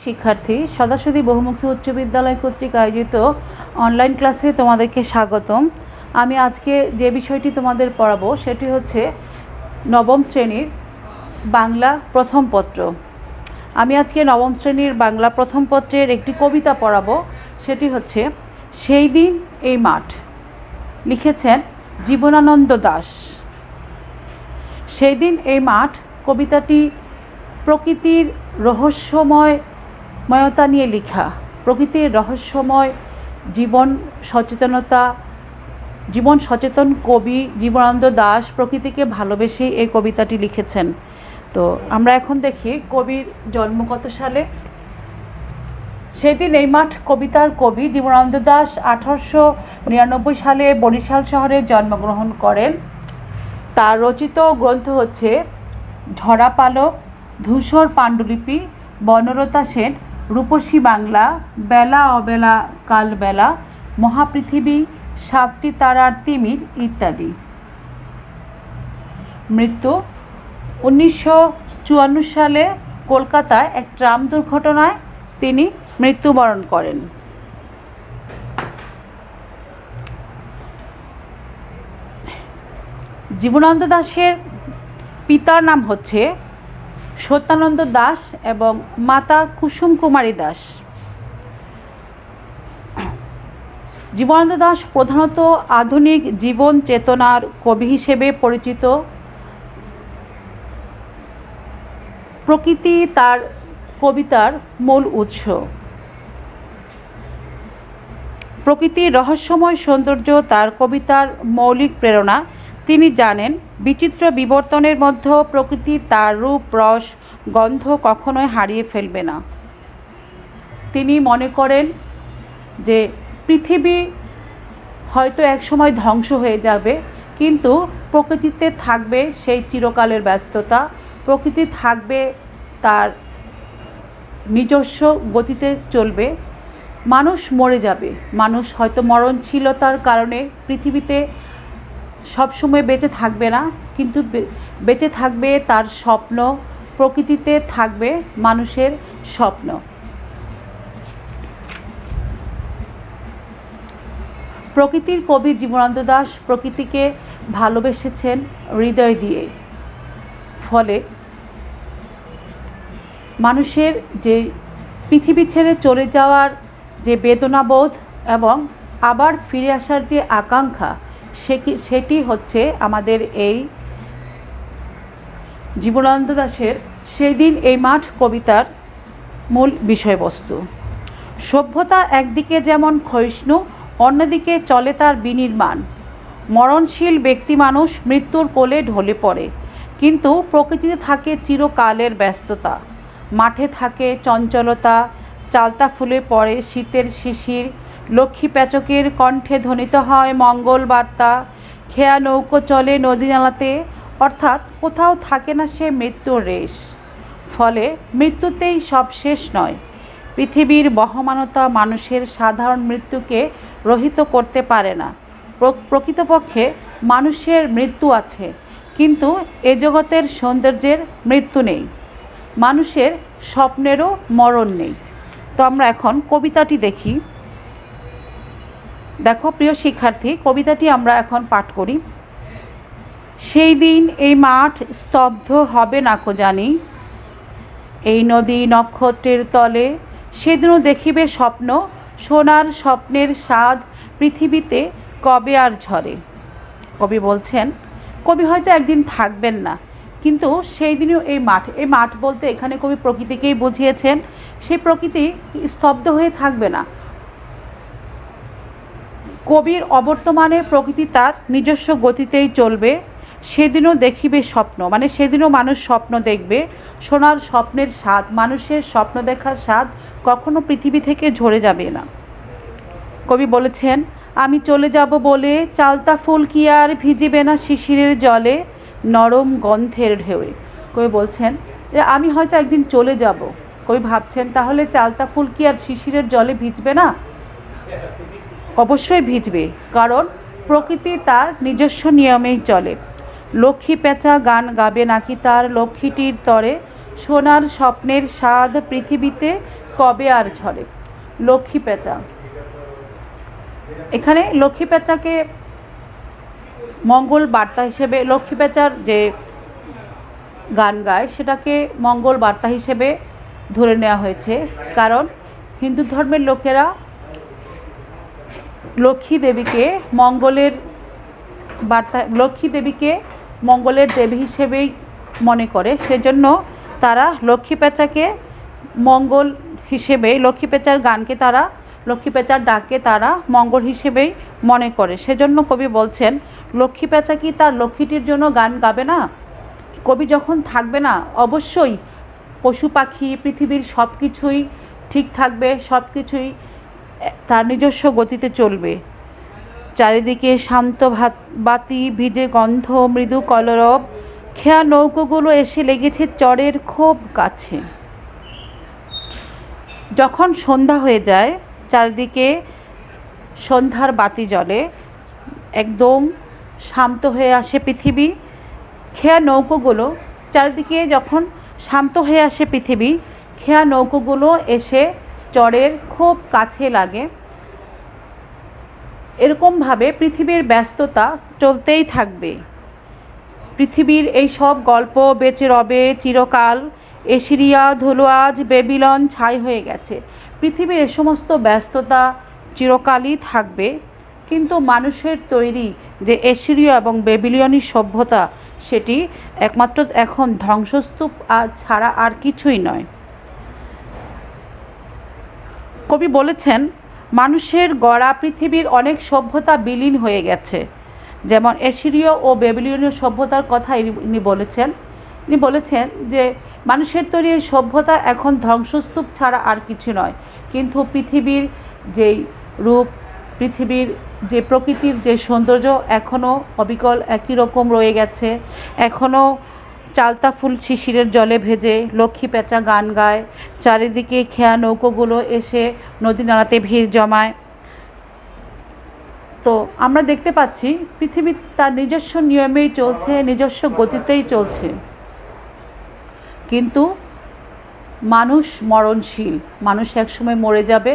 শিক্ষার্থী, সদাসুধী বহুমুখী উচ্চ বিদ্যালয় কর্তৃক আয়োজিত অনলাইন ক্লাসে তোমাদেরকে স্বাগতম। আমি আজকে যে বিষয়টি তোমাদের পড়াবো সেটি হচ্ছে নবম শ্রেণীর বাংলা প্রথম পত্র। আমি আজকে নবম শ্রেণীর বাংলা প্রথম পত্রের একটি কবিতা পড়াবো, সেটি হচ্ছে সেই দিন এই মাঠ। লিখেছেন জীবনানন্দ দাশ। সেই দিন এই মাঠ কবিতাটি প্রকৃতির রহস্যময়তা নিয়ে লেখা। প্রকৃতির রহস্যময় জীবন সচেতন কবি জীবনানন্দ দাশ প্রকৃতিকে ভালোবেসেই এই কবিতাটি লিখেছেন। তো আমরা এখন দেখি কবির জন্ম কত সালে। সেদিন এই মাঠ কবিতার কবি জীবনানন্দ দাশ 1899 সালে বরিশাল শহরে জন্মগ্রহণ করেন। তার রচিত গ্রন্থ হচ্ছে ঝরা পালক, ধূসর পাণ্ডুলিপি, বনলতা সেন, রূপসী বাংলা, বেলা অবেলা কালবেলা, মহাপৃথিবী, সাতটি তারার তিমির ইত্যাদি। মৃত্যু 1954 সালে কলকাতায় এক ট্রাম দুর্ঘটনায় তিনি মৃত্যুবরণ করেন। জীবনানন্দ দাশের পিতার নাম হচ্ছে সত্যানন্দ দাশ এবং মাতা কুসুম কুমারী দাস। জীবনানন্দ দাশ প্রধানত আধুনিক জীবন চেতনার কবি হিসেবে পরিচিত। প্রকৃতি তার কবিতার মূল উৎস। প্রকৃতির রহস্যময় সৌন্দর্য তার কবিতার মৌলিক প্রেরণা। তিনি জানেন বিচিত্র বিবর্তনের মধ্যে প্রকৃতি তার রূপ, রস, গন্ধ কখনোই হারিয়ে ফেলবে না। তিনি মনে করেন যে পৃথিবী হয়তো একসময় ধ্বংস হয়ে যাবে, কিন্তু প্রকৃতিতে থাকবে সেই চিরকালের ব্যস্ততা। প্রকৃতি থাকবে তার নিজস্ব গতিতে চলবে। মানুষ মরে যাবে, মানুষ হয়তো মরণশীলতার কারণে পৃথিবীতে সবসময় বেঁচে থাকবে না, কিন্তু বেঁচে থাকবে তার স্বপ্ন। প্রকৃতিতে থাকবে মানুষের স্বপ্ন। প্রকৃতির কবি জীবনানন্দ দাশ প্রকৃতিকে ভালোবেসেছেন হৃদয় দিয়ে। ফলে মানুষের যে পৃথিবী ছেড়ে চলে যাওয়ার যে বেদনাবোধ এবং আবার ফিরে আসার যে আকাঙ্ক্ষা, সেটি হচ্ছে আমাদের এই জীবনানন্দ দাশের সেই দিন এই মাঠ কবিতার মূল বিষয়বস্তু। সভ্যতা একদিকে যেমন ক্ষয়িষ্ণু, অন্যদিকে চলে তার বিনির্মাণ। মরণশীল ব্যক্তি মানুষ মৃত্যুর কোলে ঢলে পড়ে, কিন্তু প্রকৃতিতে থাকে চিরকালের ব্যস্ততা। মাঠে থাকে চঞ্চলতা, চালতা ফুলে পড়ে শীতের শিশির, লক্ষ্মী প্যাচকের কণ্ঠে ধ্বনিত হয় মঙ্গল বার্তা, খেয়া নৌকো চলে নদী নালাতে, অর্থাৎ কোথাও থাকে না সে মৃত্যুর রেশ। ফলে মৃত্যুতেই সব শেষ নয়। পৃথিবীর বহমানতা মানুষের সাধারণ মৃত্যুকে রহিত করতে পারে না। প্রকৃতপক্ষে মানুষের মৃত্যু আছে, কিন্তু এ জগতের সৌন্দর্যের মৃত্যু নেই। মানুষের স্বপ্নেরও মরণ নেই। তো আমরা এখন কবিতাটি দেখি। দেখো প্রিয় শিক্ষার্থী, কবিতাটি আমরা এখন পাঠ করি। সেই দিন এই মাঠ স্তব্ধ হবে না কো জানি, এই নদী নক্ষত্রের তলে সেদিনও দেখিবে স্বপ্ন, সোনার স্বপ্নের স্বাদ পৃথিবীতে কবে আর ঝরে। কবি বলছেন, কবি হয়তো একদিন থাকবেন না, কিন্তু সেই দিনও এই মাঠ বলতে এখানে কবি প্রকৃতিকেই বুঝিয়েছেন। সেই প্রকৃতি স্তব্ধ হয়ে থাকবে না। কবির অবর্তমানে প্রকৃতি তার নিজস্ব গতিতেই চলবে। সেদিনও দেখিবে স্বপ্ন, মানে সেদিনও মানুষ স্বপ্ন দেখবে। সোনার স্বপ্নের স্বাদ, মানুষের স্বপ্ন দেখার স্বাদ কখনো পৃথিবী থেকে ঝরে যাবে না। কবি বলেছেন, আমি চলে যাব বলে চালতা ফুল কি আর ভিজিবে না শিশিরের জলে, নরম গন্ধের ঢেউয়ে। কবি বলছেন যে আমি হয়তো একদিন চলে যাব। কবি ভাবছেন তাহলে চালতা ফুল কি আর শিশিরের জলে ভিজবে না? অবশ্যই ভিজবে, কারণ প্রকৃতি তার নিজস্ব নিয়মেই চলে। লক্ষ্মী পেঁচা গান গাবে নাকি তার লক্ষ্মীটির তরে, সোনার স্বপ্নের স্বাদ পৃথিবীতে কবে আর ঝরে। লক্ষ্মী পেঁচা, এখানে লক্ষ্মী পেঁচাকে মঙ্গল বার্তা হিসেবে, লক্ষ্মী পেঁচার যে গান গায় সেটাকে মঙ্গল বার্তা হিসেবে ধরে নেওয়া হয়েছে। কারণ হিন্দু ধর্মের লোকেরা লক্ষ্মী দেবীকে মঙ্গলের বার্তা, লক্ষ্মী দেবীকে মঙ্গলের দেবী হিসেবেই মনে করে। সেজন্য তারা লক্ষ্মী পেঁচাকে মঙ্গল হিসেবে, লক্ষ্মী পেঁচার গানকে তারা, লক্ষ্মী পেঁচার ডাককে তারা মঙ্গল হিসেবেই মনে করে। সেজন্য কবি বলছেন, লক্ষ্মী পেঁচা কি তার লক্ষ্মীটির জন্য গান গাবে না? কবি যখন থাকবে না, অবশ্যই পশু পাখি, পৃথিবীর সব কিছুই ঠিক থাকবে, সব কিছুই তার নিজস্ব গতিতে চলবে। চারিদিকে শান্ত বাতি, ভিজে গন্ধ, মৃদু কলরব, খেয়া নৌকোগুলো এসে লেগেছে চরের খুব কাছে। যখন সন্ধ্যা হয়ে যায়, চারিদিকে সন্ধ্যার বাতি জ্বলে, একদম শান্ত হয়ে আসে পৃথিবী। খেয়া নৌকোগুলো, চারিদিকে যখন শান্ত হয়ে আসে পৃথিবী, খেয়া নৌকোগুলো এসে চরের খুব কাছে লাগে। এরকমভাবে পৃথিবীর ব্যস্ততা চলতেই থাকবে। পৃথিবীর এই সব গল্প বেঁচে রবে চিরকাল। এশিরিয়া ধুলো আজ বেবিলন ছাই হয়ে গেছে। পৃথিবীর এ সমস্ত ব্যস্ততা চিরকালই থাকবে, কিন্তু মানুষের তৈরি যে এশিরীয় এবং বেবিলিয়নি সভ্যতা, সেটি একমাত্র এখন ধ্বংসস্তূপ ছাড়া আর কিছুই নয়। কবি বলেছেন, মানুষের গড়া পৃথিবীর অনেক সভ্যতা বিলীন হয়ে গেছে। যেমন এশিরীয় ও বেবিলিয়নীয় সভ্যতার কথা ইনি বলেছেন যে মানুষের তৈরি এই সভ্যতা এখন ধ্বংসস্তূপ ছাড়া আর কিছু নয়। কিন্তু পৃথিবীর যেই রূপ, পৃথিবীর যে প্রকৃতির যে সৌন্দর্য এখনও অবিকল একই রকম রয়ে গেছে। এখনও চালতা ফুল শিশিরের জলে ভেজে, লক্ষ্মী পেঁচা গান গায়, চারিদিকে খেয়া নৌকোগুলো এসে নদী নালাতে ভিড় জমায়। তো আমরা দেখতে পাচ্ছি পৃথিবী তার নিজস্ব নিয়মেই চলছে, নিজস্ব গতিতেই চলছে। কিন্তু মানুষ মরণশীল, মানুষ একসময় মরে যাবে,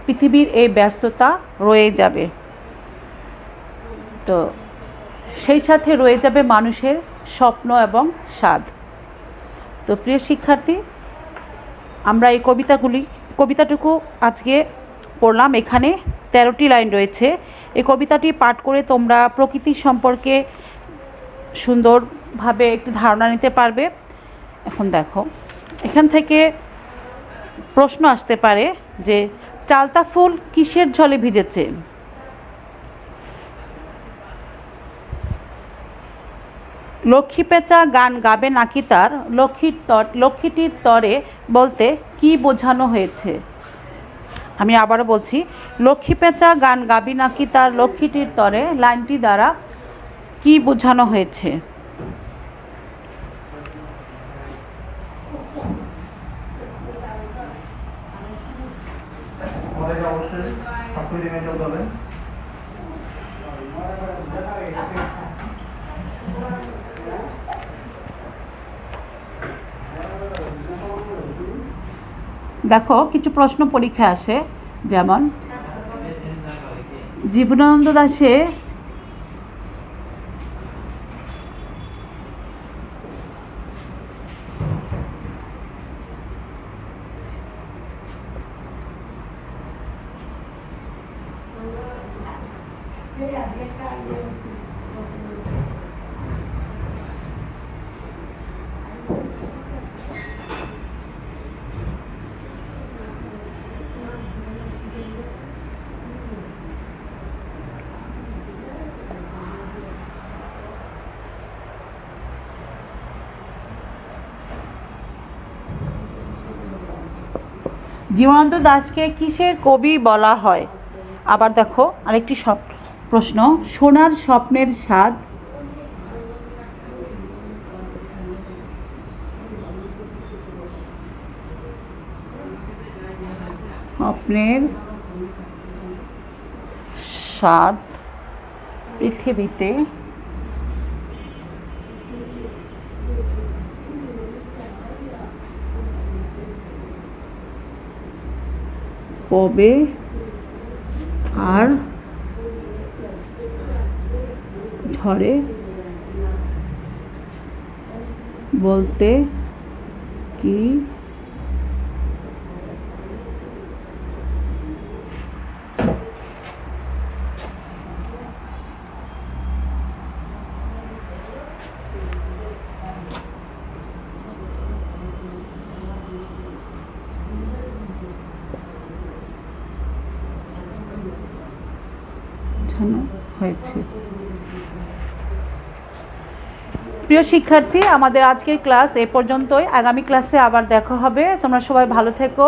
পৃথিবীর এই ব্যস্ততা রয়ে যাবে। তো সেই সাথে রয়ে যাবে মানুষের স্বপ্ন এবং স্বাদ। তো প্রিয় শিক্ষার্থী, আমরা এই কবিতাটুকু আজকে পড়লাম। এখানে 13টি লাইন রয়েছে। এই কবিতাটি পাঠ করে তোমরা প্রকৃতি সম্পর্কে সুন্দরভাবে একটি ধারণা নিতে পারবে। এখন দেখো, এখান থেকে প্রশ্ন আসতে পারে যে চালতা ফুল কিসের জলে ভিজেছে? লক্ষ্মী পেঁচা গান গাবে নাকি তার লক্ষ্মীটির তরে বলতে কি বোঝানো হয়েছে? আমি আবারও বলছি, লক্ষ্মী পেঁচা গান গাবি নাকি তার লক্ষ্মীটির তরে লাইনটি দ্বারা কি বোঝানো হয়েছে? দেখো, কিছু প্রশ্ন পরীক্ষায় আসে, যেমন জীবনানন্দ দাশে জীবনানন্দ দাশকে কিসের কবি বলা হয়? আবার দেখো আরেকটি প্রশ্ন, সোনার স্বপ্নের স্বাদ স্বপ্নের স্বাদ পৃথিবীতে কবে আর ধরে বলতে কি জানা হয়েছে। প্রিয় শিক্ষার্থী, আমাদের আজকের ক্লাস এ পর্যন্তই। আগামী ক্লাসে আবার দেখা হবে। তোমরা সবাই ভালো থেকো,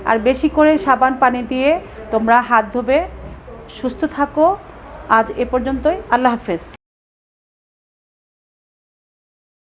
আর বেশি করে সাবান পানি দিয়ে তোমরা হাত ধোবে। সুস্থ থাকো। আজ এ পর্যন্তই। আল্লাহ হাফেজ।